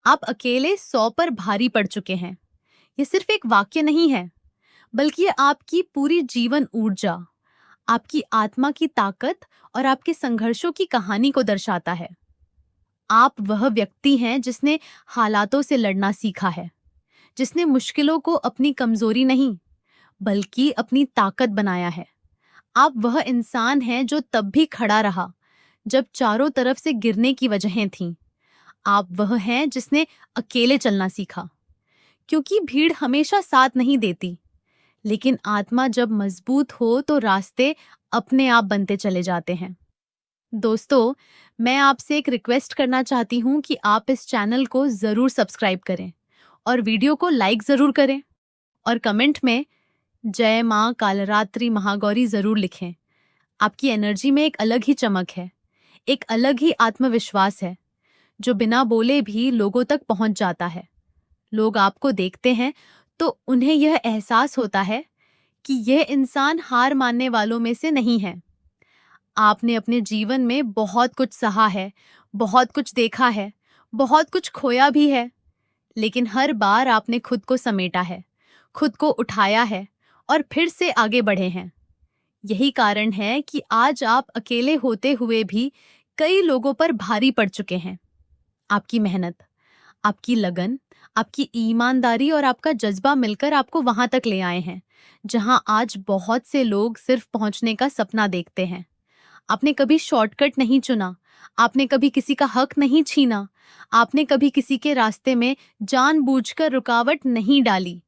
आप अकेले 100 पर भारी पड़ चुके हैं। ये सिर्फ एक वाक्य नहीं है, बल्कि ये आपकी पूरी जीवन ऊर्जा, आपकी आत्मा की ताकत और आपके संघर्षों की कहानी को दर्शाता है। आप वह व्यक्ति हैं जिसने हालातों से लड़ना सीखा है, जिसने मुश्किलों को अपनी कमजोरी नहीं, बल्कि अपनी ताकत बनाया है। आप वह इंसान हैं जो तब भी खड़ा रहा, जब चारों तरफ से गिरने की वजहें थीं। आप वह हैं जिसने अकेले चलना सीखा, क्योंकि भीड़ हमेशा साथ नहीं देती, लेकिन आत्मा जब मजबूत हो तो रास्ते अपने आप बनते चले जाते हैं। दोस्तों, मैं आपसे एक रिक्वेस्ट करना चाहती हूँ कि आप इस चैनल को जरूर सब्सक्राइब करें और वीडियो को लाइक जरूर करें और कमेंट में जय माँ कालरात्रि महागौरी जरूर लिखें। आपकी एनर्जी में एक अलग ही चमक है, एक अलग ही आत्मविश्वास है, जो बिना बोले भी लोगों तक पहुंच जाता है। लोग आपको देखते हैं तो उन्हें यह एहसास होता है कि यह इंसान हार मानने वालों में से नहीं है। आपने अपने जीवन में बहुत कुछ सहा है, बहुत कुछ देखा है, बहुत कुछ खोया भी है, लेकिन हर बार आपने खुद को समेटा है, खुद को उठाया है और फिर से आगे बढ़े हैं। यही कारण है कि आज आप अकेले होते हुए भी कई लोगों पर भारी पड़ चुके हैं। आपकी मेहनत, आपकी लगन, आपकी ईमानदारी और आपका जज्बा मिलकर आपको वहां तक ले आए हैं, जहां आज बहुत से लोग सिर्फ पहुंचने का सपना देखते हैं। आपने कभी शॉर्टकट नहीं चुना, आपने कभी किसी का हक नहीं छीना, आपने कभी किसी के रास्ते में जानबूझकर रुकावट नहीं डाली,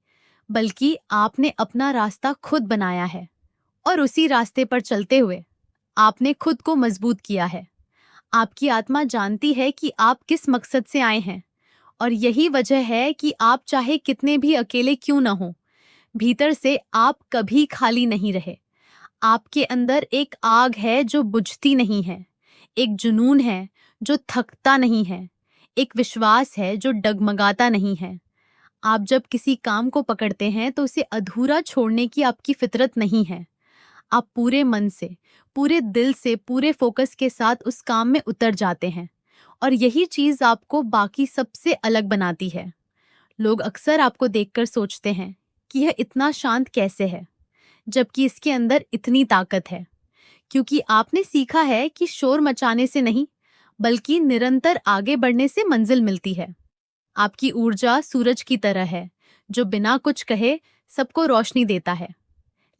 बल्कि आपने अपना रास्ता खुद बनाया है और उसी रास्ते पर चलते हुए आपने खुद को मजबूत किया है। आपकी आत्मा जानती है कि आप किस मकसद से आए हैं और यही वजह है कि आप चाहे कितने भी अकेले क्यों न हो, भीतर से आप कभी खाली नहीं रहे। आपके अंदर एक आग है जो बुझती नहीं है, एक जुनून है जो थकता नहीं है, एक विश्वास है जो डगमगाता नहीं है। आप जब किसी काम को पकड़ते हैं तो उसे अधूरा छोड़ने की आपकी फितरत नहीं है। आप पूरे मन से, पूरे दिल से, पूरे फोकस के साथ उस काम में उतर जाते हैं और यही चीज आपको बाकी सबसे अलग बनाती है। लोग अक्सर आपको देखकर सोचते हैं कि यह इतना शांत कैसे है, जबकि इसके अंदर इतनी ताकत है, क्योंकि आपने सीखा है कि शोर मचाने से नहीं, बल्कि निरंतर आगे बढ़ने से मंजिल मिलती है। आपकी ऊर्जा सूरज की तरह है, जो बिना कुछ कहे सबको रोशनी देता है,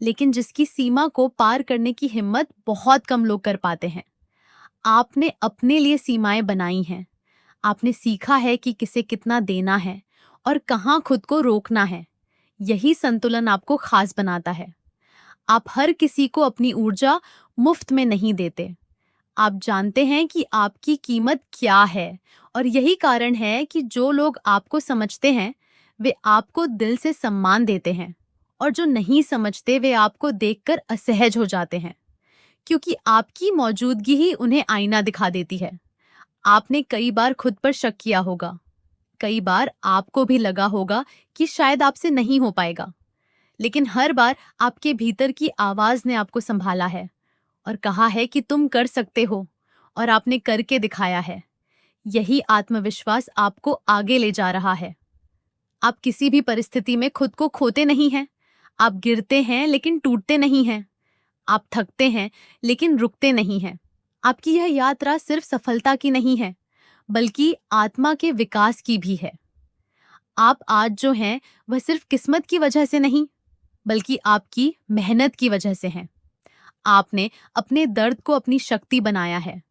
लेकिन जिसकी सीमा को पार करने की हिम्मत बहुत कम लोग कर पाते हैं। आपने अपने लिए सीमाएं बनाई हैं। आपने सीखा है कि किसे कितना देना है और कहाँ खुद को रोकना है। यही संतुलन आपको खास बनाता है। आप हर किसी को अपनी ऊर्जा मुफ्त में नहीं देते। आप जानते हैं कि आपकी कीमत क्या है और यही कारण है कि जो लोग आपको समझते हैं वे आपको दिल से सम्मान देते हैं और जो नहीं समझते वे आपको देखकर असहज हो जाते हैं, क्योंकि आपकी मौजूदगी ही उन्हें आईना दिखा देती है। आपने कई बार खुद पर शक किया होगा, कई बार आपको भी लगा होगा कि शायद आपसे नहीं हो पाएगा, लेकिन हर बार आपके भीतर की आवाज ने आपको संभाला है और कहा है कि तुम कर सकते हो, और आपने करके दिखाया है। यही आत्मविश्वास आपको आगे ले जा रहा है। आप किसी भी परिस्थिति में खुद को खोते नहीं हैं। आप गिरते हैं लेकिन टूटते नहीं हैं। आप थकते हैं लेकिन रुकते नहीं हैं। आपकी यह यात्रा सिर्फ सफलता की नहीं है, बल्कि आत्मा के विकास की भी है। आप आज जो हैं वह सिर्फ किस्मत की वजह से नहीं, बल्कि आपकी मेहनत की वजह से हैं। आपने अपने दर्द को अपनी शक्ति बनाया है,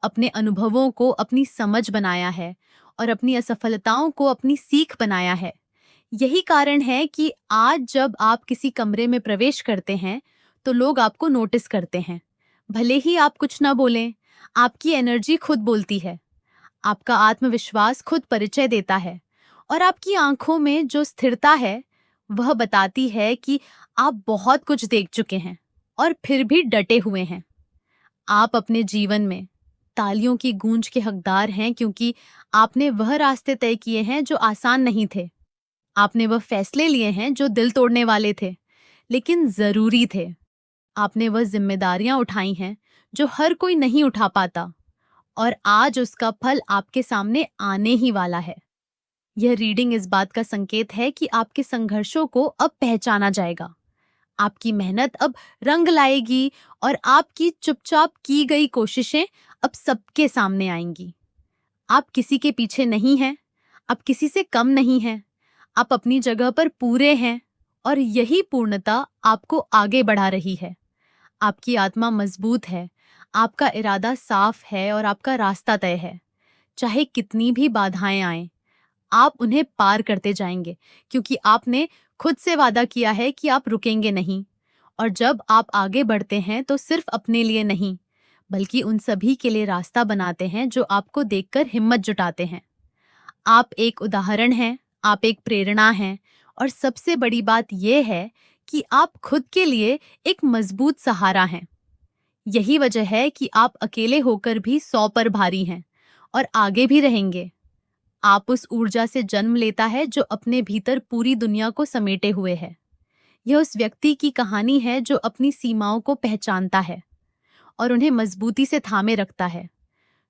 अपने अनुभवों को अपनी समझ बनाया है और अपनी असफलताओं को अपनी सीख बनाया है। यही कारण है कि आज जब आप किसी कमरे में प्रवेश करते हैं तो लोग आपको नोटिस करते हैं। भले ही आप कुछ न बोलें, आपकी एनर्जी खुद बोलती है। आपका आत्मविश्वास खुद परिचय देता है और आपकी आंखों में जो स्थिरता है वह बताती है कि आप बहुत कुछ देख चुके हैं और फिर भी डटे हुए हैं। आप अपने जीवन में तालियों की गूंज के हकदार हैं, क्योंकि आपने वह रास्ते तय किए हैं जो आसान नहीं थे। आपने वह फैसले लिए हैं जो दिल तोड़ने वाले थे, लेकिन जरूरी थे। आपने वह जिम्मेदारियां उठाई हैं जो हर कोई नहीं उठा पाता, और आज उसका फल आपके सामने आने ही वाला है। यह रीडिंग इस बात का संकेत है कि आपके संघर्षों को अब पहचाना जाएगा। आपकी मेहनत अब रंग लाएगी और आपकी चुपचाप की गई कोशिशें अब सबके सामने आएंगी। आप किसी के पीछे नहीं हैं, आप किसी से कम नहीं हैं, आप अपनी जगह पर पूरे हैं और यही पूर्णता आपको आगे बढ़ा रही है। आपकी आत्मा मजबूत है, आपका इरादा साफ है और आपका रास्ता तय है। चाहे कितनी भी बाधाएं आएं, आप उन्हें पार करते जाएंगे क्योंकि आपने खुद से वादा किया है कि आप रुकेंगे नहीं। और जब आप आगे बढ़ते हैं तो सिर्फ अपने लिए नहीं, बल्कि उन सभी के लिए रास्ता बनाते हैं जो आपको देखकर हिम्मत जुटाते हैं। आप एक उदाहरण हैं, आप एक प्रेरणा हैं और सबसे बड़ी बात यह है कि आप खुद के लिए एक मजबूत सहारा हैं। यही वजह है कि आप अकेले होकर भी 100 पर भारी हैं और आगे भी रहेंगे। आप उस ऊर्जा से जन्म लेता है जो अपने भीतर पूरी दुनिया को समेटे हुए है। यह उस व्यक्ति की कहानी है जो अपनी सीमाओं को पहचानता है और उन्हें मजबूती से थामे रखता है,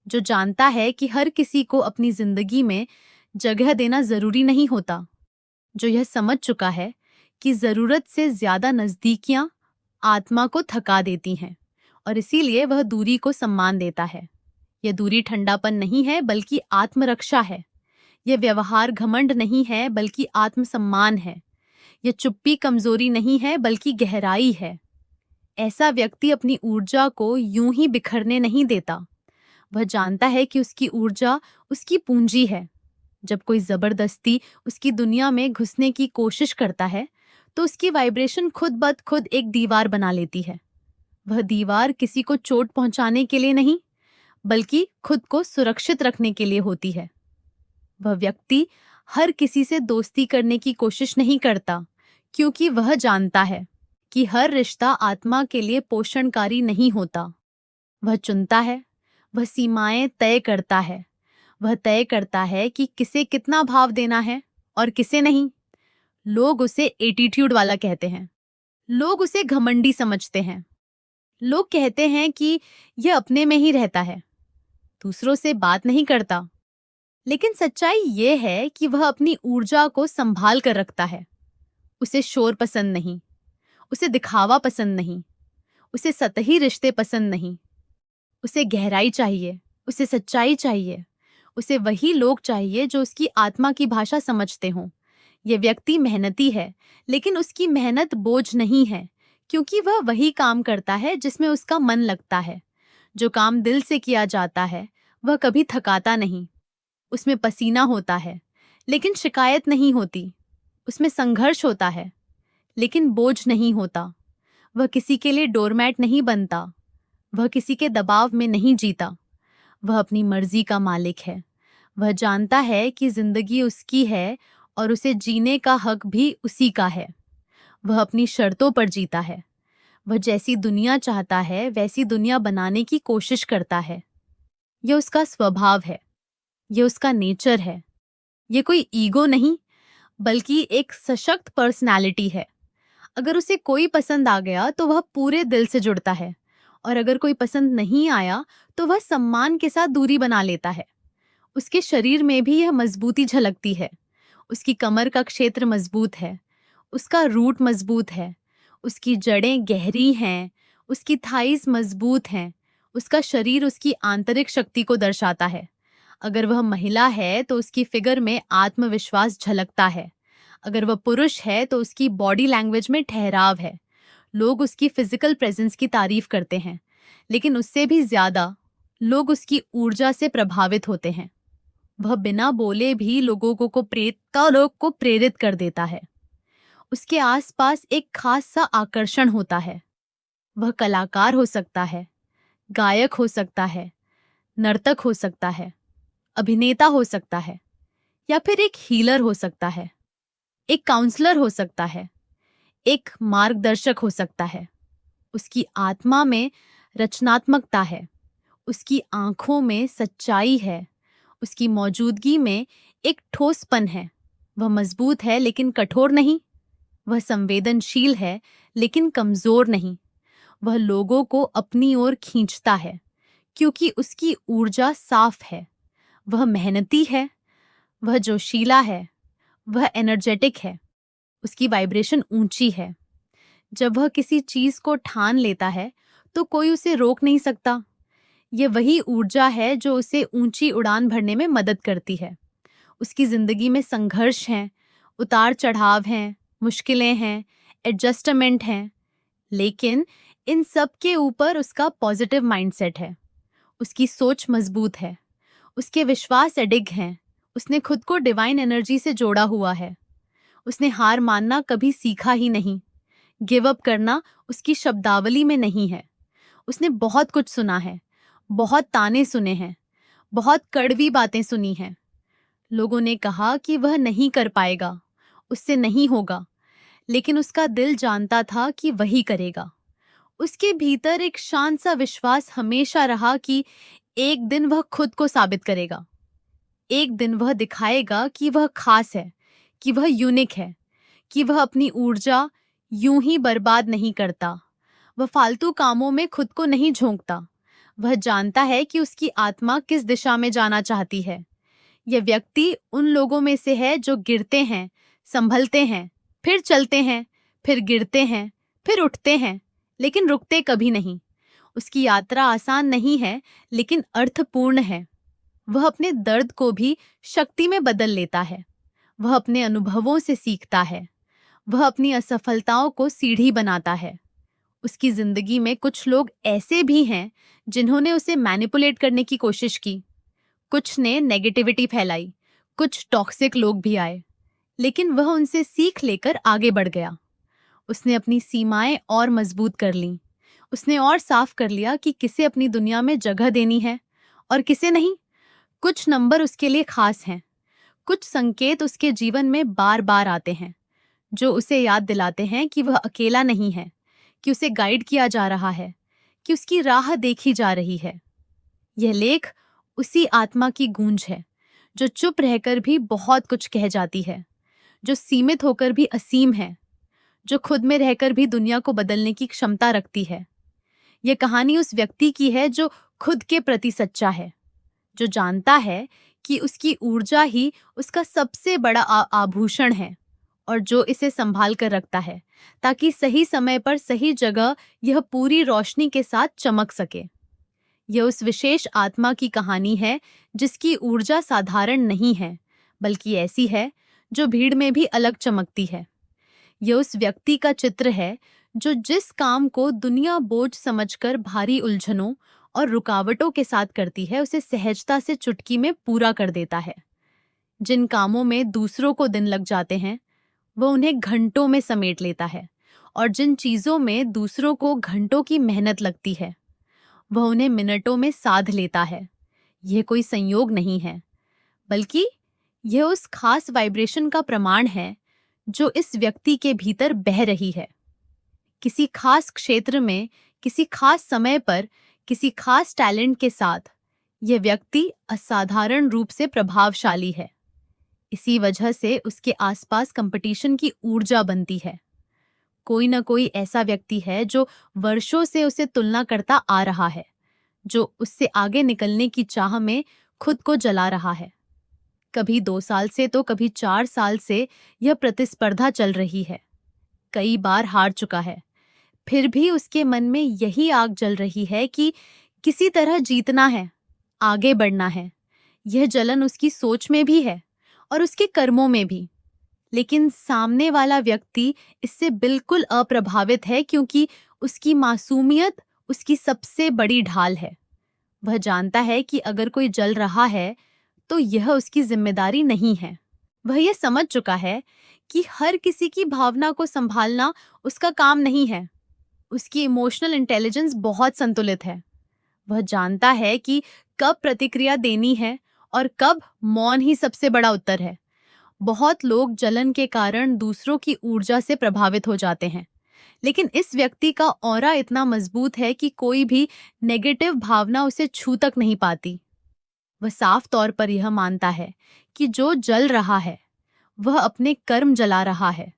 जो जानता है कि हर किसी को अपनी जिंदगी में जगह देना जरूरी नहीं होता, जो यह समझ चुका है कि जरूरत से ज्यादा नजदीकियां आत्मा को थका देती हैं और इसीलिए वह दूरी को सम्मान देता है। यह दूरी ठंडापन नहीं है बल्कि आत्मरक्षा है। यह व्यवहार घमंड नहीं है बल्कि आत्मसम्मान है। यह चुप्पी कमजोरी नहीं है बल्कि गहराई है। ऐसा व्यक्ति अपनी ऊर्जा को यूं ही बिखरने नहीं देता। वह जानता है कि उसकी ऊर्जा उसकी पूंजी है। जब कोई जबरदस्ती उसकी दुनिया में घुसने की कोशिश करता है तो उसकी वाइब्रेशन खुद ब खुद एक दीवार बना लेती है। वह दीवार किसी को चोट पहुंचाने के लिए नहीं, बल्कि खुद को सुरक्षित रखने के लिए होती है। वह व्यक्ति हर किसी से दोस्ती करने की कोशिश नहीं करता, क्योंकि वह जानता है कि हर रिश्ता आत्मा के लिए पोषणकारी नहीं होता। वह चुनता है, वह सीमाएं तय करता है, वह तय करता है कि किसे कितना भाव देना है और किसे नहीं। लोग उसे एटीट्यूड वाला कहते हैं, लोग उसे घमंडी समझते हैं, लोग कहते हैं कि यह अपने में ही रहता है, दूसरों से बात नहीं करता। लेकिन सच्चाई यह है कि वह अपनी ऊर्जा को संभाल कर रखता है। उसे शोर पसंद नहीं, उसे दिखावा पसंद नहीं, उसे सतही रिश्ते पसंद नहीं। उसे गहराई चाहिए, उसे सच्चाई चाहिए, उसे वही लोग चाहिए जो उसकी आत्मा की भाषा समझते हों। यह व्यक्ति मेहनती है, लेकिन उसकी मेहनत बोझ नहीं है, क्योंकि वह वही काम करता है जिसमें उसका मन लगता है। जो काम दिल से किया जाता है वह कभी थकाता नहीं। उसमें पसीना होता है, लेकिन शिकायत नहीं होती। उसमें संघर्ष होता है, लेकिन बोझ नहीं होता। वह किसी के लिए डोरमैट नहीं बनता, वह किसी के दबाव में नहीं जीता। वह अपनी मर्जी का मालिक है। वह जानता है कि जिंदगी उसकी है और उसे जीने का हक भी उसी का है। वह अपनी शर्तों पर जीता है। वह जैसी दुनिया चाहता है वैसी दुनिया बनाने की कोशिश करता है। यह उसका स्वभाव है, यह उसका नेचर है। यह कोई ईगो नहीं, बल्कि एक सशक्त पर्सनालिटी है। अगर उसे कोई पसंद आ गया तो वह पूरे दिल से जुड़ता है, और अगर कोई पसंद नहीं आया तो वह सम्मान के साथ दूरी बना लेता है। उसके शरीर में भी यह मजबूती झलकती है। उसकी कमर का क्षेत्र मजबूत है, उसका रूट मजबूत है, उसकी जड़ें गहरी हैं, उसकी थाइज मजबूत हैं, उसका शरीर उसकी आंतरिक शक्ति को दर्शाता है। अगर वह महिला है तो उसकी फिगर में आत्मविश्वास झलकता है। अगर वह पुरुष है तो उसकी बॉडी लैंग्वेज में ठहराव है। लोग उसकी फिजिकल प्रेजेंस की तारीफ करते हैं, लेकिन उससे भी ज्यादा लोग उसकी ऊर्जा से प्रभावित होते हैं। वह बिना बोले भी लोगों को प्रेरित कर देता है। उसके आसपास एक खास सा आकर्षण होता है। वह कलाकार हो सकता है, गायक हो सकता है, नर्तक हो सकता है, अभिनेता हो सकता है, या फिर एक हीलर हो सकता है, एक काउंसलर हो सकता है, एक मार्गदर्शक हो सकता है। उसकी आत्मा में रचनात्मकता है, उसकी आंखों में सच्चाई है, उसकी मौजूदगी में एक ठोसपन है। वह मजबूत है लेकिन कठोर नहीं। वह संवेदनशील है लेकिन कमजोर नहीं। वह लोगों को अपनी ओर खींचता है क्योंकि उसकी ऊर्जा साफ है। वह मेहनती है, वह जोशीला है, वह एनर्जेटिक है, उसकी वाइब्रेशन ऊंची है। जब वह किसी चीज को ठान लेता है तो कोई उसे रोक नहीं सकता। ये वही ऊर्जा है जो उसे ऊंची उड़ान भरने में मदद करती है। उसकी जिंदगी में संघर्ष हैं, उतार चढ़ाव हैं, मुश्किलें हैं, एडजस्टमेंट हैं, लेकिन इन सब के ऊपर उसका पॉजिटिव माइंडसेट है। उसकी सोच मजबूत है, उसके विश्वास अडिग हैं, उसने खुद को डिवाइन एनर्जी से जोड़ा हुआ है। उसने हार मानना कभी सीखा ही नहीं। गिव अप करना उसकी शब्दावली में नहीं है। उसने बहुत कुछ सुना है, बहुत ताने सुने हैं, बहुत कड़वी बातें सुनी हैं। लोगों ने कहा कि वह नहीं कर पाएगा, उससे नहीं होगा, लेकिन उसका दिल जानता था कि वही करेगा। उसके भीतर एक शांत सा विश्वास हमेशा रहा कि एक दिन वह खुद को साबित करेगा। एक दिन वह दिखाएगा कि वह खास है, कि वह यूनिक है, कि वह अपनी ऊर्जा यूं ही बर्बाद नहीं करता। वह फालतू कामों में खुद को नहीं झोंकता। वह जानता है कि उसकी आत्मा किस दिशा में जाना चाहती है। यह व्यक्ति उन लोगों में से है जो गिरते हैं, संभलते हैं, फिर चलते हैं, फिर गिरते हैं, फिर उठते हैं, लेकिन रुकते कभी नहीं। उसकी यात्रा आसान नहीं है, लेकिन अर्थपूर्ण है। वह अपने दर्द को भी शक्ति में बदल लेता है। वह अपने अनुभवों से सीखता है। वह अपनी असफलताओं को सीढ़ी बनाता है। उसकी जिंदगी में कुछ लोग ऐसे भी हैं जिन्होंने उसे मैनिपुलेट करने की कोशिश की। कुछ ने नेगेटिविटी फैलाई, कुछ टॉक्सिक लोग भी आए, लेकिन वह उनसे सीख लेकर आगे बढ़ गया। उसने अपनी सीमाएं और मजबूत कर लीं। उसने और साफ कर लिया कि किसे अपनी दुनिया में जगह देनी है और किसे नहीं। कुछ नंबर उसके लिए खास हैं, कुछ संकेत उसके जीवन में बार बार आते हैं जो उसे याद दिलाते हैं कि वह अकेला नहीं है, कि उसे गाइड किया जा रहा है, कि उसकी राह देखी जा रही है। यह लेख उसी आत्मा की गूंज है जो चुप रहकर भी बहुत कुछ कह जाती है, जो सीमित होकर भी असीम है, जो खुद में रहकर भी दुनिया को बदलने की क्षमता रखती है। यह कहानी उस व्यक्ति की है जो खुद के प्रति सच्चा है, जो जानता है कि उसकी ऊर्जा ही उसका सबसे बड़ा आभूषण है और जो इसे संभाल कर रखता है ताकि सही समय पर सही जगह यह पूरी रोशनी के साथ चमक सके। यह उस विशेष आत्मा की कहानी है जिसकी ऊर्जा साधारण नहीं है, बल्कि ऐसी है जो भीड़ में भी अलग चमकती है। यह उस व्यक्ति का चित्र है जो जिस काम को दुनिया बोझ समझकर भारी उलझनों और रुकावटों के साथ करती है, उसे सहजता से चुटकी में पूरा कर देता है। जिन कामों में दूसरों को दिन लग जाते हैं, वह उन्हें घंटों में समेट लेता है, और जिन चीजों में दूसरों को घंटों की मेहनत लगती है, वह उन्हें मिनटों में साध लेता है। यह कोई संयोग नहीं है, बल्कि यह उस खास वाइब्रेशन का प्रमाण है जो इस व्यक्ति के भीतर बह रही है। किसी खास क्षेत्र में, किसी खास समय पर, किसी खास टैलेंट के साथ यह व्यक्ति असाधारण रूप से प्रभावशाली है। इसी वजह से उसके आसपास कंपटीशन की ऊर्जा बनती है। कोई न कोई ऐसा व्यक्ति है जो वर्षों से उसे तुलना करता आ रहा है, जो उससे आगे निकलने की चाह में खुद को जला रहा है। कभी 2 साल से तो कभी 4 साल से यह प्रतिस्पर्धा चल रही है। कई बार हार चुका है, फिर भी उसके मन में यही आग जल रही है कि किसी तरह जीतना है, आगे बढ़ना है। यह जलन उसकी सोच में भी है और उसके कर्मों में भी। लेकिन सामने वाला व्यक्ति इससे बिल्कुल अप्रभावित है, क्योंकि उसकी मासूमियत उसकी सबसे बड़ी ढाल है। वह जानता है कि अगर कोई जल रहा है तो यह उसकी जिम्मेदारी नहीं है। वह यह समझ चुका है कि हर किसी की भावना को संभालना उसका काम नहीं है। उसकी इमोशनल इंटेलिजेंस बहुत संतुलित है। वह जानता है कि कब प्रतिक्रिया देनी है और कब मौन ही सबसे बड़ा उत्तर है। बहुत लोग जलन के कारण दूसरों की ऊर्जा से प्रभावित हो जाते हैं, लेकिन इस व्यक्ति का ऑरा इतना मजबूत है कि कोई भी नेगेटिव भावना उसे छू तक नहीं पाती। वह साफ तौर पर यह मानता है कि जो जल रहा है वह अपने कर्म जला रहा है,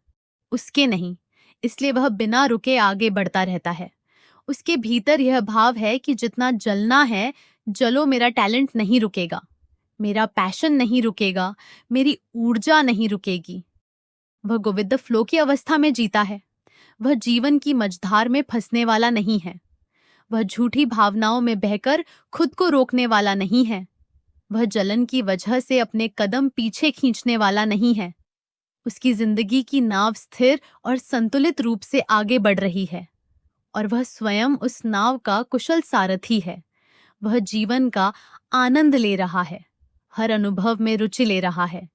उसके नहीं। इसलिए वह बिना रुके आगे बढ़ता रहता है। उसके भीतर यह भाव है कि जितना जलना है जलो, मेरा टैलेंट नहीं रुकेगा। मेरा पैशन नहीं रुकेगा, मेरी ऊर्जा नहीं रुकेगी। वह गो विद द फ्लो की अवस्था में जीता है। वह जीवन की मझधार में फंसने वाला नहीं है। वह झूठी भावनाओं में बहकर खुद को रोकने वाला नहीं है। वह जलन की वजह से अपने कदम पीछे खींचने वाला नहीं है। उसकी जिंदगी की नाव स्थिर और संतुलित रूप से आगे बढ़ रही है और वह स्वयं उस नाव का कुशल सारथी है। वह जीवन का आनंद ले रहा है, हर अनुभव में रुचि ले रहा है,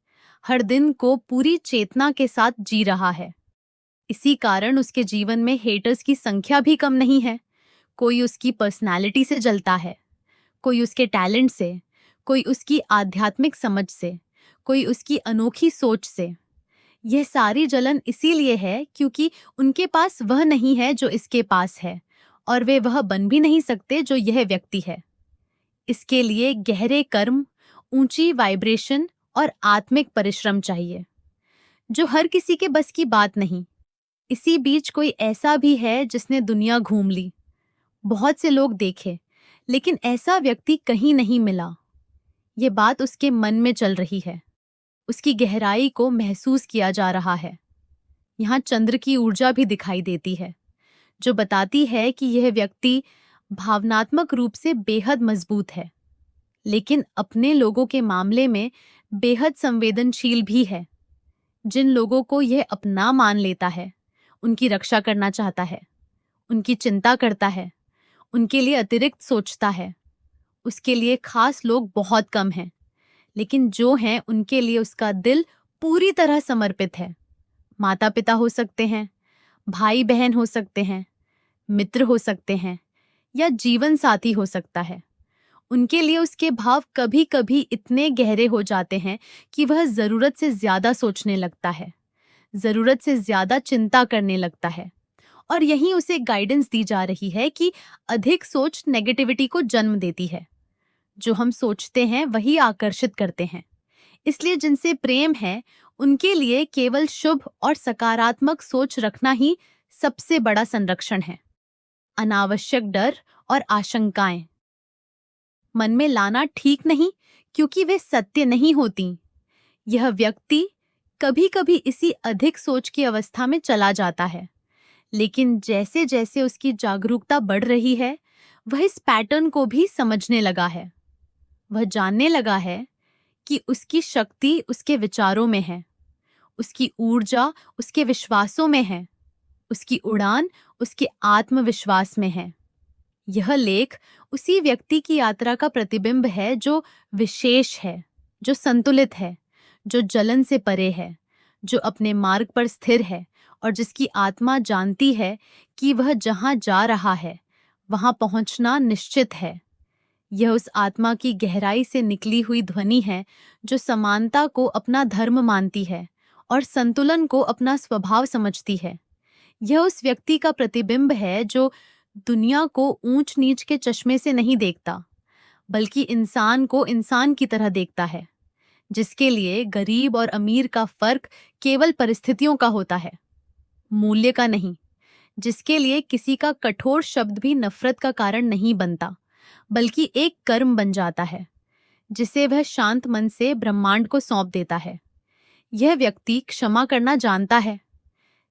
हर दिन को पूरी चेतना के साथ जी रहा है। इसी कारण उसके जीवन में हेटर्स की संख्या भी कम नहीं है। कोई उसकी पर्सनालिटी से जलता है, कोई उसके टैलेंट से, कोई उसकी आध्यात्मिक समझ से, कोई उसकी अनोखी सोच से। यह सारी जलन इसीलिए है क्योंकि उनके पास वह नहीं है जो इसके पास है और वे वह बन भी नहीं सकते जो यह व्यक्ति है। इसके लिए गहरे कर्म, ऊंची वाइब्रेशन और आत्मिक परिश्रम चाहिए, जो हर किसी के बस की बात नहीं। इसी बीच कोई ऐसा भी है जिसने दुनिया घूम ली, बहुत से लोग देखे, लेकिन ऐसा व्यक्ति कहीं नहीं मिला। ये बात उसके मन में चल रही है, उसकी गहराई को महसूस किया जा रहा है। यहाँ चंद्र की ऊर्जा भी दिखाई देती है, जो बताती है कि यह व्यक्ति भावनात्मक रूप से बेहद मजबूत है, लेकिन अपने लोगों के मामले में बेहद संवेदनशील भी है। जिन लोगों को यह अपना मान लेता है, उनकी रक्षा करना चाहता है, उनकी चिंता करता है, उनके लिए अतिरिक्त सोचता है, उसके लिए खास लोग बहुत कम हैं, लेकिन जो हैं उनके लिए उसका दिल पूरी तरह समर्पित है। माता पिता हो सकते हैं, भाई बहन हो सकते हैं, मित्र हो सकते हैं या जीवन साथी हो सकता है। उनके लिए उसके भाव कभी कभी इतने गहरे हो जाते हैं कि वह जरूरत से ज्यादा सोचने लगता है, जरूरत से ज्यादा चिंता करने लगता है। और यही उसे गाइडेंस दी जा रही है कि अधिक सोच नेगेटिविटी को जन्म देती है। जो हम सोचते हैं वही आकर्षित करते हैं। इसलिए जिनसे प्रेम है उनके लिए केवल शुभ और सकारात्मक सोच रखना ही सबसे बड़ा संरक्षण है। अनावश्यक डर और आशंकाएं मन में लाना ठीक नहीं, क्योंकि वे सत्य नहीं होती। यह व्यक्ति कभी कभी इसी अधिक सोच की अवस्था में चला जाता है, लेकिन जैसे जैसे उसकी जागरूकता बढ़ रही है, वह इस पैटर्न को भी समझने लगा है। वह जानने लगा है कि उसकी शक्ति उसके विचारों में है, उसकी ऊर्जा उसके विश्वासों में है, उसकी उड़ान उसके आत्मविश्वास में है। यह लेख उसी व्यक्ति की यात्रा का प्रतिबिंब है जो विशेष है, जो संतुलित है, जो जलन से परे है, जो अपने मार्ग पर स्थिर है और जिसकी आत्मा जानती है कि वह जहां जा रहा है वहां पहुंचना निश्चित है। यह उस आत्मा की गहराई से निकली हुई ध्वनि है जो समानता को अपना धर्म मानती है और संतुलन को अपना स्वभाव समझती है। यह उस व्यक्ति का प्रतिबिंब है जो दुनिया को ऊंच नीच के चश्मे से नहीं देखता, बल्कि इंसान को इंसान की तरह देखता है, जिसके लिए गरीब और अमीर का फर्क केवल परिस्थितियों का होता है, मूल्य का नहीं। जिसके लिए किसी का कठोर शब्द भी नफरत का कारण नहीं बनता, बल्कि एक कर्म बन जाता है, जिसे वह शांत मन से ब्रह्मांड को सौंप देता है। यह व्यक्ति क्षमा करना जानता है,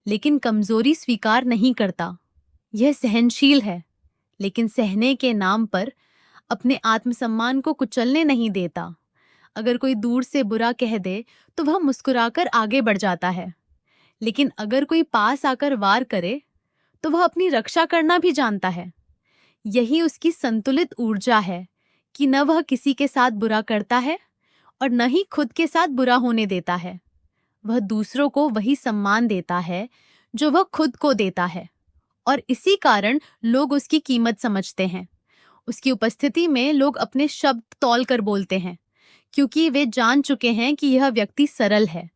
लेकिन कमजोरी स्वीकार नहीं करता। यह सहनशील है, लेकिन सहने के नाम पर अपने आत्मसम्मान को कुचलने नहीं देता। अगर कोई दूर से बुरा कह दे तो वह मुस्कुराकर आगे बढ़ जाता है, लेकिन अगर कोई पास आकर वार करे तो वह अपनी रक्षा करना भी जानता है। यही उसकी संतुलित ऊर्जा है कि न वह किसी के साथ बुरा करता है और न ही खुद के साथ बुरा होने देता है। वह दूसरों को वही सम्मान देता है जो वह खुद को देता है, और इसी कारण लोग उसकी कीमत समझते हैं। उसकी उपस्थिति में लोग अपने शब्द तौल कर बोलते हैं, क्योंकि वे जान चुके हैं कि यह व्यक्ति सरल है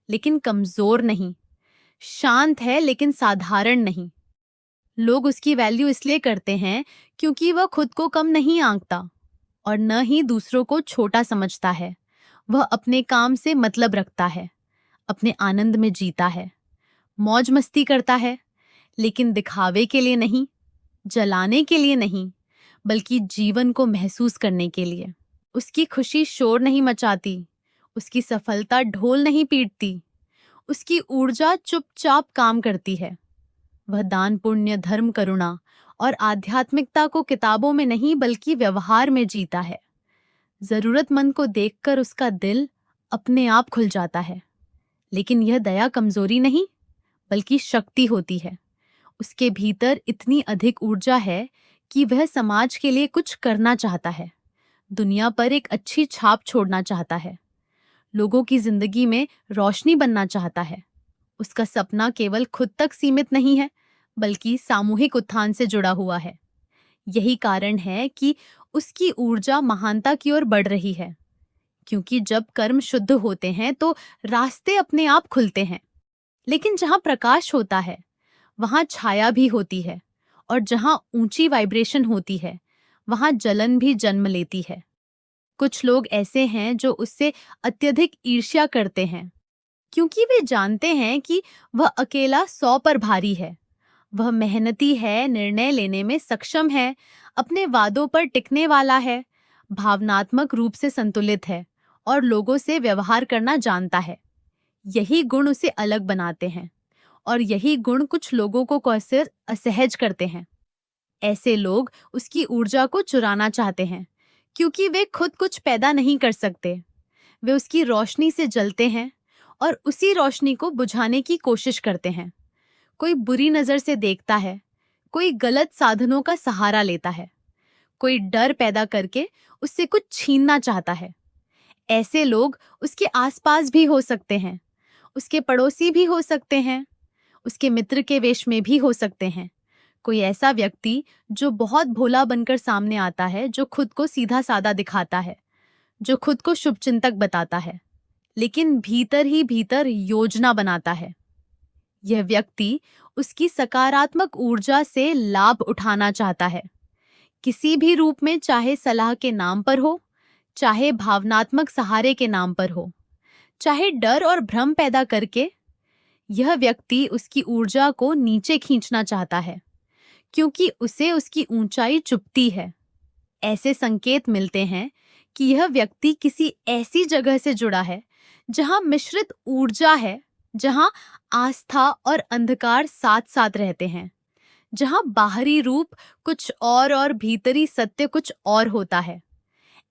लेकिन कमजोर नहीं, शांत है लेकिन साधारण नहीं। लोग उसकी वैल्यू इसलिए करते हैं क्योंकि वह खुद को कम नहीं आंकता और न ही दूसरों को छोटा समझता है। वह अपने काम से मतलब रखता है, अपने आनंद में जीता है, मौज मस्ती करता है, लेकिन दिखावे के लिए नहीं, जलाने के लिए नहीं, बल्कि जीवन को महसूस करने के लिए। उसकी खुशी शोर नहीं मचाती, उसकी सफलता ढोल नहीं पीटती, उसकी ऊर्जा चुपचाप काम करती है। वह दान, पुण्य, धर्म, करुणा और आध्यात्मिकता को किताबों में नहीं बल्कि व्यवहार में जीता है। जरूरतमंद को देखकर उसका दिल अपने आप खुल जाता है। लेकिन यह दया कमजोरी नहीं बल्कि शक्ति होती है। उसके भीतर इतनी अधिक ऊर्जा है कि वह समाज के लिए कुछ करना चाहता है, दुनिया पर एक अच्छी छाप छोड़ना चाहता है, लोगों की जिंदगी में रोशनी बनना चाहता है। उसका सपना केवल खुद तक सीमित नहीं है बल्कि सामूहिक उत्थान से जुड़ा हुआ है। यही कारण है कि उसकी ऊर्जा महानता की ओर बढ़ रही है, क्योंकि जब कर्म शुद्ध होते हैं तो रास्ते अपने आप खुलते हैं। लेकिन जहां प्रकाश होता है वहां छाया भी होती है, और जहां ऊंची वाइब्रेशन होती है वहां जलन भी जन्म लेती है। कुछ लोग ऐसे हैं जो उससे अत्यधिक ईर्ष्या करते हैं, क्योंकि वे जानते हैं कि वह अकेला 100 पर भारी है। वह मेहनती है, निर्णय लेने में सक्षम है, अपने वादों पर टिकने वाला है, भावनात्मक रूप से संतुलित है और लोगों से व्यवहार करना जानता है। यही गुण उसे अलग बनाते हैं, और यही गुण कुछ लोगों को कैसे असहज करते हैं। ऐसे लोग उसकी ऊर्जा को चुराना चाहते हैं, क्योंकि वे खुद कुछ पैदा नहीं कर सकते। वे उसकी रोशनी से जलते हैं और उसी रोशनी को बुझाने की कोशिश करते हैं। कोई बुरी नजर से देखता है, कोई गलत साधनों का सहारा लेता है, कोई डर पैदा करके उससे कुछ छीनना चाहता है। ऐसे लोग उसके आसपास भी हो सकते हैं, उसके पड़ोसी भी हो सकते हैं, उसके मित्र के वेश में भी हो सकते हैं। कोई ऐसा व्यक्ति जो बहुत भोला बनकर सामने आता है, जो खुद को सीधा साधा दिखाता है, जो खुद को शुभचिंतक बताता है, लेकिन भीतर ही भीतर योजना बनाता है। यह व्यक्ति उसकी सकारात्मक ऊर्जा से लाभ उठाना चाहता है, किसी भी रूप में, चाहे सलाह के नाम पर हो, चाहे भावनात्मक सहारे के नाम पर हो, चाहे डर और भ्रम पैदा करके। यह व्यक्ति उसकी ऊर्जा को नीचे खींचना चाहता है, क्योंकि उसे उसकी ऊंचाई चुभती है। ऐसे संकेत मिलते हैं कि यह व्यक्ति किसी ऐसी जगह से जुड़ा है जहां मिश्रित ऊर्जा है, जहां आस्था और अंधकार साथ साथ रहते हैं, जहां बाहरी रूप कुछ और भीतरी सत्य कुछ और होता है।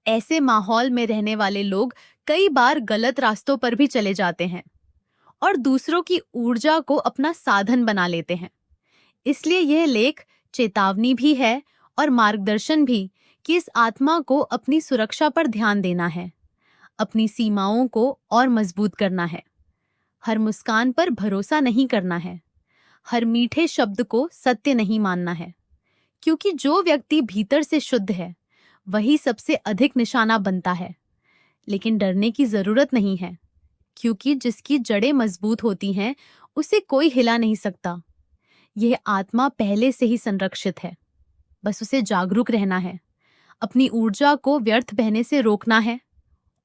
ऐसे माहौल में रहने वाले लोग कई बार गलत रास्तों पर भी चले जाते हैं और दूसरों की ऊर्जा को अपना साधन बना लेते हैं। इसलिए यह लेख चेतावनी भी है और मार्गदर्शन भी कि इस आत्मा को अपनी सुरक्षा पर ध्यान देना है, अपनी सीमाओं को और मजबूत करना है। हर मुस्कान पर भरोसा नहीं करना है, हर मीठे शब्द को सत्य नहीं मानना है, क्योंकि जो व्यक्ति भीतर से शुद्ध है वही सबसे अधिक निशाना बनता है। लेकिन डरने की जरूरत नहीं है, क्योंकि जिसकी जड़ें मजबूत होती हैं उसे कोई हिला नहीं सकता। यह आत्मा पहले से ही संरक्षित है, बस उसे जागरूक रहना है, अपनी ऊर्जा को व्यर्थ बहने से रोकना है,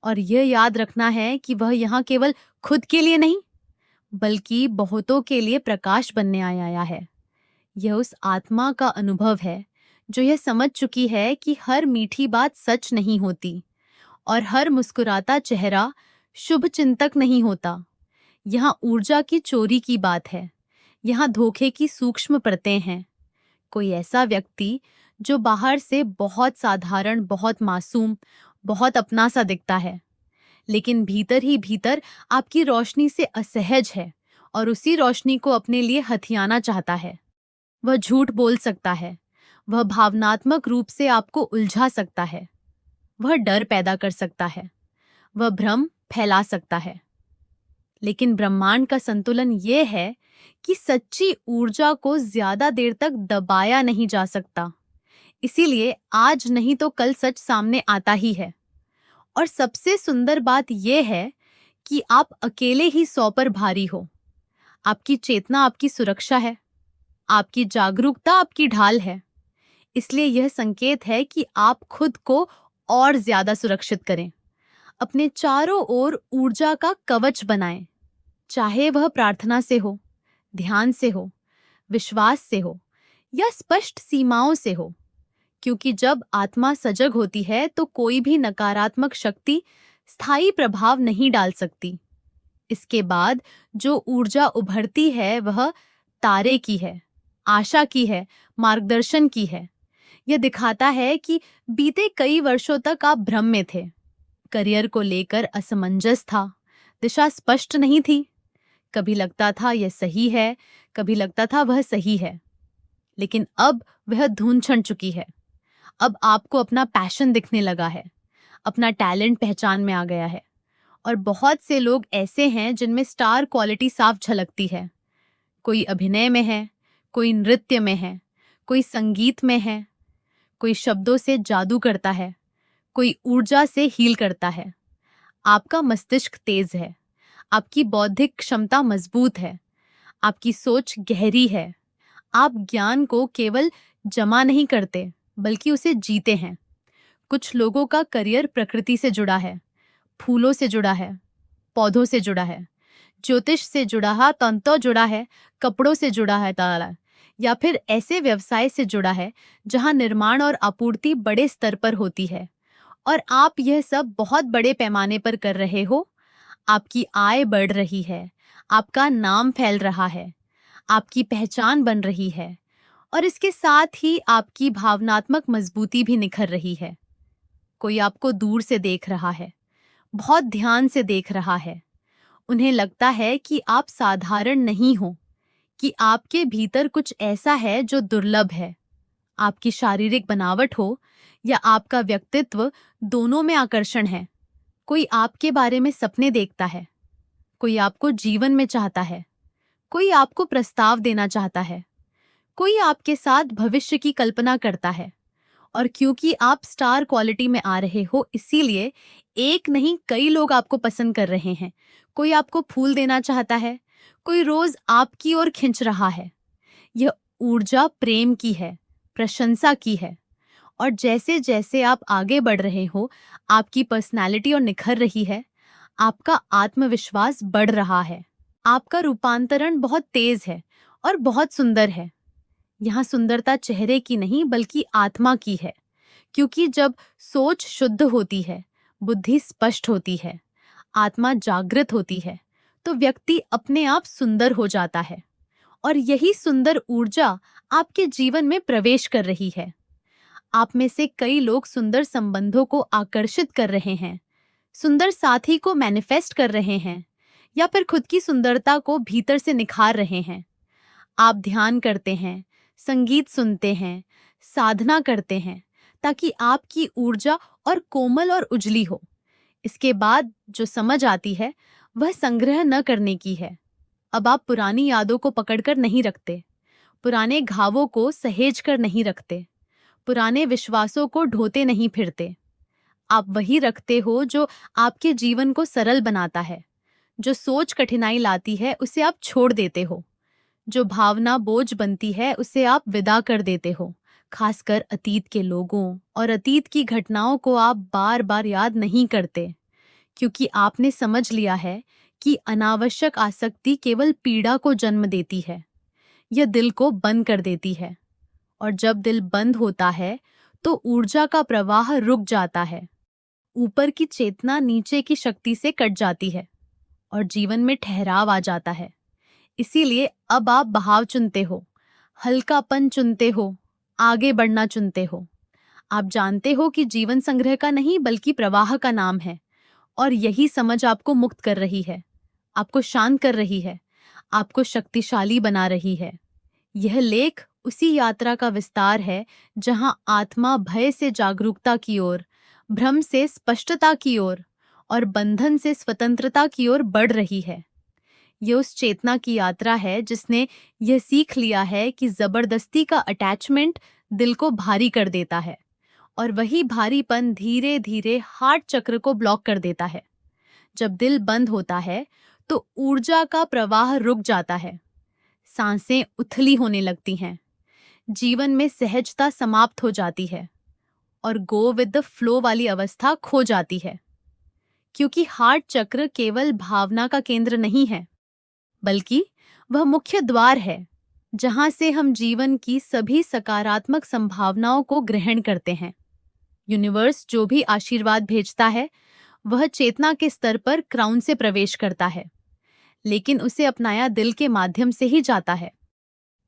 और यह याद रखना है कि वह यहाँ केवल खुद के लिए नहीं बल्कि बहुतों के लिए प्रकाश बनने आया है। यह उस आत्मा का अनुभव है जो यह समझ चुकी है कि हर मीठी बात सच नहीं होती और हर मुस्कुराता चेहरा शुभ चिंतक नहीं होता। यहाँ ऊर्जा की चोरी की बात है, यहाँ धोखे की सूक्ष्म परतें हैं। कोई ऐसा व्यक्ति जो बाहर से बहुत साधारण, बहुत मासूम, बहुत अपना सा दिखता है, लेकिन भीतर ही भीतर आपकी रोशनी से असहज है और उसी रोशनी को अपने लिए हथियाना चाहता है। वह झूठ बोल सकता है, वह भावनात्मक रूप से आपको उलझा सकता है, वह डर पैदा कर सकता है, वह भ्रम फैला सकता है। लेकिन ब्रह्मांड का संतुलन यह है कि सच्ची ऊर्जा को ज्यादा देर तक दबाया नहीं जा सकता। इसीलिए आज नहीं तो कल सच सामने आता ही है। और सबसे सुंदर बात यह है कि आप अकेले ही 100 पर भारी हो। आपकी चेतना आपकी सुरक्षा है, आपकी जागरूकता आपकी ढाल है। इसलिए यह संकेत है कि आप खुद को और ज्यादा सुरक्षित करें, अपने चारों ओर ऊर्जा का कवच बनाएं, चाहे वह प्रार्थना से हो, ध्यान से हो, विश्वास से हो या स्पष्ट सीमाओं से हो। क्योंकि जब आत्मा सजग होती है तो कोई भी नकारात्मक शक्ति स्थायी प्रभाव नहीं डाल सकती। इसके बाद जो ऊर्जा उभरती है वह तारे की है, आशा की है, मार्गदर्शन की है। यह दिखाता है कि बीते कई वर्षों तक आप भ्रम में थे, करियर को लेकर असमंजस था, दिशा स्पष्ट नहीं थी। कभी लगता था यह सही है, कभी लगता था वह सही है, लेकिन अब वह धुन छन चुकी है। अब आपको अपना पैशन दिखने लगा है, अपना टैलेंट पहचान में आ गया है। और बहुत से लोग ऐसे हैं जिनमें स्टार क्वालिटी साफ झलकती है। कोई अभिनय में है, कोई नृत्य में है, कोई संगीत में है, कोई शब्दों से जादू करता है, कोई ऊर्जा से हील करता है। आपका मस्तिष्क तेज है, आपकी बौद्धिक क्षमता मजबूत है, आपकी सोच गहरी है। आप ज्ञान को केवल जमा नहीं करते बल्कि उसे जीते हैं। कुछ लोगों का करियर प्रकृति से जुड़ा है, फूलों से जुड़ा है, पौधों से जुड़ा है, ज्योतिष से जुड़ा है, तंत्र जुड़ा है, कपड़ों से जुड़ा है ताला, या फिर ऐसे व्यवसाय से जुड़ा है जहां निर्माण और आपूर्ति बड़े स्तर पर होती है और आप यह सब बहुत बड़े पैमाने पर कर रहे हो। आपकी आय बढ़ रही है, आपका नाम फैल रहा है, आपकी पहचान बन रही है और इसके साथ ही आपकी भावनात्मक मजबूती भी निखर रही है। कोई आपको दूर से देख रहा है, बहुत ध्यान से देख रहा है। उन्हें लगता है कि आप साधारण नहीं हो, कि आपके भीतर कुछ ऐसा है जो दुर्लभ है। आपकी शारीरिक बनावट हो या आपका व्यक्तित्व, दोनों में आकर्षण है। कोई आपके बारे में सपने देखता है, कोई आपको जीवन में चाहता है, कोई आपको प्रस्ताव देना चाहता है, कोई आपके साथ भविष्य की कल्पना करता है। और क्योंकि आप स्टार क्वालिटी में आ रहे हो, इसीलिए एक नहीं कई लोग आपको पसंद कर रहे हैं। कोई आपको फूल देना चाहता है, कोई रोज आपकी ओर खिंच रहा है। यह ऊर्जा प्रेम की है, प्रशंसा की है। और जैसे जैसे आप आगे बढ़ रहे हो, आपकी पर्सनालिटी और निखर रही है, आपका आत्मविश्वास बढ़ रहा है। आपका रूपांतरण बहुत तेज है और बहुत सुंदर है। यहाँ सुंदरता चेहरे की नहीं बल्कि आत्मा की है, क्योंकि जब सोच शुद्ध होती है, बुद्धि स्पष्ट होती है, आत्मा जागृत होती है, तो व्यक्ति अपने आप सुंदर हो जाता है। और यही सुंदर ऊर्जा आपके जीवन में प्रवेश कर रही है। आप में से कई लोग सुंदर संबंधों को आकर्षित कर रहे हैं, सुंदर साथी को मैनिफेस्ट कर रहे हैं, या फिर खुद की सुंदरता को भीतर से निखार रहे हैं। आप ध्यान करते हैं, संगीत सुनते हैं, साधना करते हैं, ताकि आपकी ऊर्जा और कोमल और उजली हो। इसके बाद जो समझ आती है वह संग्रह न करने की है। अब आप पुरानी यादों को पकड़कर नहीं रखते, पुराने घावों को सहेज कर नहीं रखते, पुराने विश्वासों को ढोते नहीं फिरते। आप वही रखते हो जो आपके जीवन को सरल बनाता है। जो सोच कठिनाई लाती है उसे आप छोड़ देते हो, जो भावना बोझ बनती है उसे आप विदा कर देते हो। खासकर अतीत के लोगों और अतीत की घटनाओं को आप बार बार याद नहीं करते, क्योंकि आपने समझ लिया है कि अनावश्यक आसक्ति केवल पीड़ा को जन्म देती है। यह दिल को बंद कर देती है, और जब दिल बंद होता है तो ऊर्जा का प्रवाह रुक जाता है। ऊपर की चेतना नीचे की शक्ति से कट जाती है और जीवन में ठहराव आ जाता है। इसीलिए अब आप बहाव चुनते हो, हल्कापन चुनते हो, आगे बढ़ना चुनते हो। आप जानते हो कि जीवन संग्रह का नहीं बल्कि प्रवाह का नाम है, और यही समझ आपको मुक्त कर रही है, आपको शांत कर रही है, आपको शक्तिशाली बना रही है। यह लेख उसी यात्रा का विस्तार है जहां आत्मा भय से जागरूकता की ओर, भ्रम से स्पष्टता की ओर और बंधन से स्वतंत्रता की ओर बढ़ रही है। यह उस चेतना की यात्रा है जिसने यह सीख लिया है कि जबरदस्ती का अटैचमेंट दिल को भारी कर देता है, और वही भारीपन धीरे धीरे हार्ट चक्र को ब्लॉक कर देता है। जब दिल बंद होता है तो ऊर्जा का प्रवाह रुक जाता है, सांसें उथली होने लगती हैं, जीवन में सहजता समाप्त हो जाती है और गो विद द फ्लो वाली अवस्था खो जाती है। क्योंकि हार्ट चक्र केवल भावना का केंद्र नहीं है, बल्कि वह मुख्य द्वार है जहां से हम जीवन की सभी सकारात्मक संभावनाओं को ग्रहण करते हैं। यूनिवर्स जो भी आशीर्वाद भेजता है वह चेतना के स्तर पर क्राउन से प्रवेश करता है, लेकिन उसे अपनाया दिल के माध्यम से ही जाता है।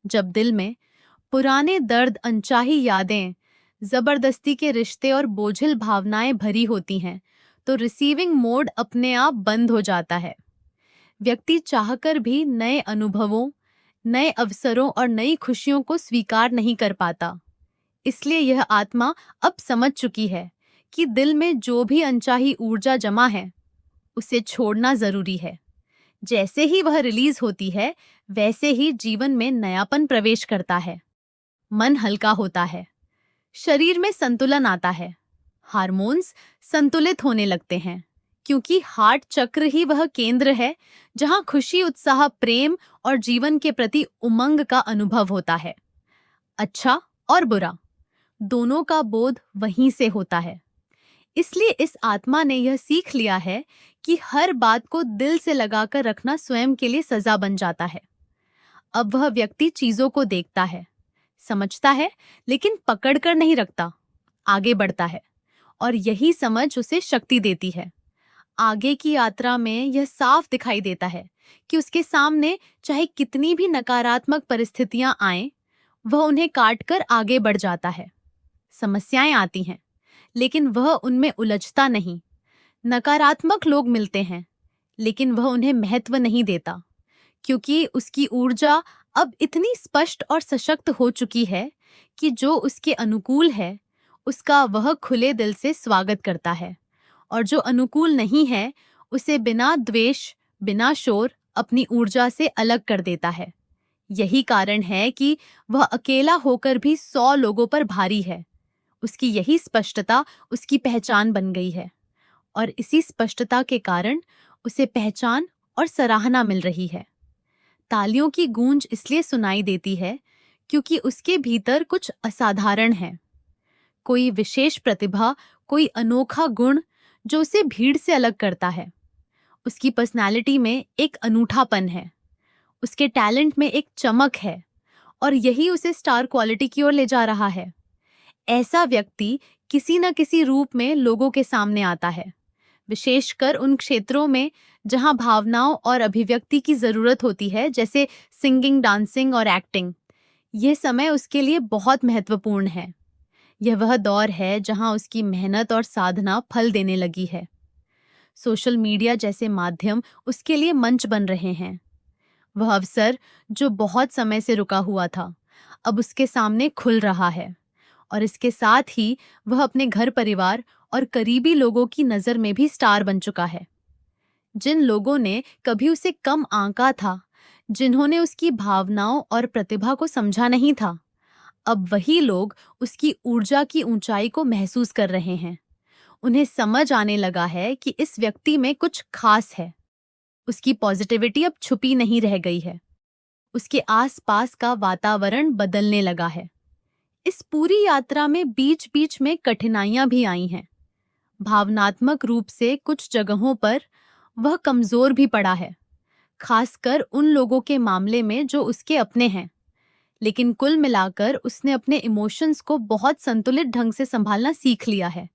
जब दिल में पुराने दर्द, अनचाही यादें, जबरदस्ती के रिश्ते और बोझिल भावनाएं भरी होती हैं, तो रिसीविंग मोड अपने आप बंद हो जाता है। व्यक्ति चाहकर भी नए अनुभवों, नए अवसरों और नई खुशियों को स्वीकार नहीं कर पाता। इसलिए यह आत्मा अब समझ चुकी है कि दिल में जो भी अनचाही ऊर्जा जमा है, उसे छोड़ना जरूरी है। जैसे ही वह रिलीज होती है, वैसे ही जीवन में नयापन प्रवेश करता है। मन हल्का होता है, शरीर में संतुलन आता है, हार्मोन्स संतुलित होने लगते हैं, क्योंकि हार्ट चक्र ही वह केंद्र है जहां खुशी, उत्साह, प्रेम और जीवन के प्रति उमंग का अनुभव होता है। अच्छा और बुरा दोनों का बोध वहीं से होता है। इसलिए इस आत्मा ने यह सीख लिया है कि हर बात को दिल से लगाकर रखना स्वयं के लिए सजा बन जाता है। अब वह व्यक्ति चीजों को देखता है, समझता है, लेकिन पकड़कर नहीं रखता, आगे बढ़ता है, और यही समझ उसे शक्ति देती है। आगे की यात्रा में यह साफ दिखाई देता है कि उसके सामने चाहे कितनी भी नकारात्मक परिस्थितियां आएं, वह उन्हें काटकर आगे बढ़ जाता है। समस्याएं आती हैं, लेकिन वह उनमें उलझता नहीं। नकारात्मक लोग मिलते हैं, लेकिन वह उन्हें महत्व नहीं देता, क्योंकि उसकी ऊर्जा अब इतनी स्पष्ट और सशक्त हो चुकी है कि जो उसके अनुकूल है, उसका वह खुले दिल से स्वागत करता है, और जो अनुकूल नहीं है, उसे बिना द्वेष, बिना शोर अपनी ऊर्जा से अलग कर देता है। यही कारण है कि वह अकेला होकर भी 100 लोगों पर भारी है। उसकी यही स्पष्टता उसकी पहचान बन गई है, और इसी स्पष्टता के कारण उसे पहचान और सराहना मिल रही है। तालियों की गूंज इसलिए सुनाई देती है क्योंकि उसके भीतर कुछ असाधारण है, कोई विशेष प्रतिभा, कोई अनोखा गुण जो उसे भीड़ से अलग करता है। उसकी पर्सनालिटी में एक अनूठापन है, उसके टैलेंट में एक चमक है, और यही उसे स्टार क्वालिटी की ओर ले जा रहा है। ऐसा व्यक्ति किसी न किसी रूप में लोगों के सामने आता है, विशेषकर उन क्षेत्रों में जहां भावनाओं और अभिव्यक्ति की जरूरत होती है, जैसे सिंगिंग, डांसिंग और एक्टिंग। यह समय उसके लिए बहुत महत्वपूर्ण है। यह वह दौर है जहां उसकी मेहनत और साधना फल देने लगी है। सोशल मीडिया जैसे माध्यम उसके लिए मंच बन रहे हैं। वह अवसर जो बहुत समय से रुका हुआ था, अब उसके सामने खुल रहा है, और इसके साथ ही वह अपने घर परिवार और करीबी लोगों की नज़र में भी स्टार बन चुका है। जिन लोगों ने कभी उसे कम आंका था, जिन्होंने उसकी भावनाओं और प्रतिभा को समझा नहीं था, अब वही लोग उसकी ऊर्जा की ऊंचाई को महसूस कर रहे हैं। उन्हें समझ आने लगा है कि इस व्यक्ति में कुछ खास है। उसकी पॉजिटिविटी अब छुपी नहीं रह गई है। उसके आसपास का वातावरण बदलने लगा है। इस पूरी यात्रा में बीच बीच में कठिनाइयां भी आई हैं। भावनात्मक रूप से कुछ जगहों पर वह कमजोर भी पड़ा है, खासकर उन लोगों के मामले में जो उसके अपने हैं। लेकिन कुल मिलाकर उसने अपने इमोशंस को बहुत संतुलित ढंग से संभालना सीख लिया है,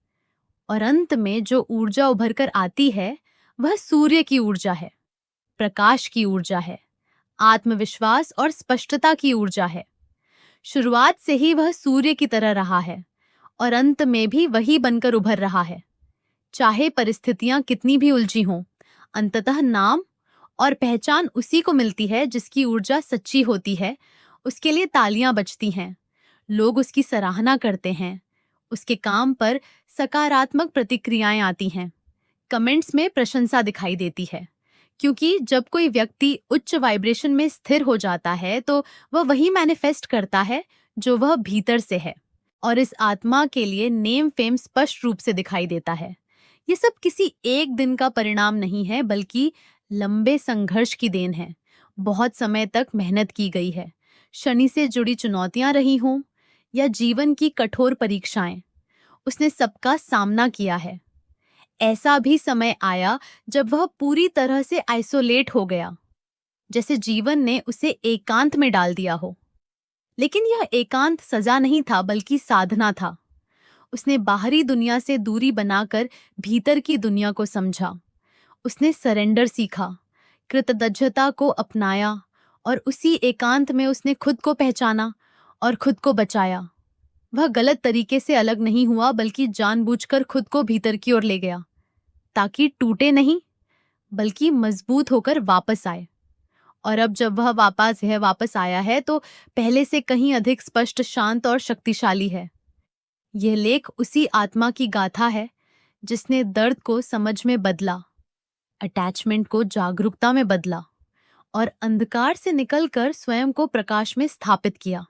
और अंत में जो ऊर्जा उभर कर आती है वह सूर्य की ऊर्जा है, प्रकाश की ऊर्जा है, आत्मविश्वास और स्पष्टता की ऊर्जा है। शुरुआत से ही वह सूर्य की तरह रहा है, और अंत में भी वही बनकर उभर रहा है। चाहे परिस्थितियां कितनी भी उलझी हों, अंततः नाम और पहचान उसी को मिलती है जिसकी ऊर्जा सच्ची होती है। उसके लिए तालियां बजती हैं, लोग उसकी सराहना करते हैं, उसके काम पर सकारात्मक प्रतिक्रियाएं आती हैं, कमेंट्स में प्रशंसा दिखाई देती है, क्योंकि जब कोई व्यक्ति उच्च वाइब्रेशन में स्थिर हो जाता है तो वह वही मैनिफेस्ट करता है जो वह भीतर से है, और इस आत्मा के लिए नेम फेम स्पष्ट रूप से दिखाई देता है। ये सब किसी एक दिन का परिणाम नहीं है, बल्कि लंबे संघर्ष की देन है। बहुत समय तक मेहनत की गई है, शनि से जुड़ी चुनौतियां रही हों या जीवन की कठोर परीक्षाएं, उसने सबका सामना किया है। ऐसा भी समय आया जब वह पूरी तरह से आइसोलेट हो गया, जैसे जीवन ने उसे एकांत में डाल दिया हो। लेकिन यह एकांत सजा नहीं था, बल्कि साधना था। उसने बाहरी दुनिया से दूरी बनाकर भीतर की दुनिया को समझा। उसने सरेंडर सीखा, कृतज्ञता को अपनाया, और उसी एकांत में उसने खुद को पहचाना और खुद को बचाया। वह गलत तरीके से अलग नहीं हुआ, बल्कि जानबूझकर खुद को भीतर की ओर ले गया, ताकि टूटे नहीं बल्कि मजबूत होकर वापस आए। और अब जब वह वापस आया है तो पहले से कहीं अधिक स्पष्ट, शांत और शक्तिशाली है। यह लेख उसी आत्मा की गाथा है जिसने दर्द को समझ में बदला, अटैचमेंट को जागरूकता में बदला और अंधकार से निकलकर स्वयं को प्रकाश में स्थापित किया।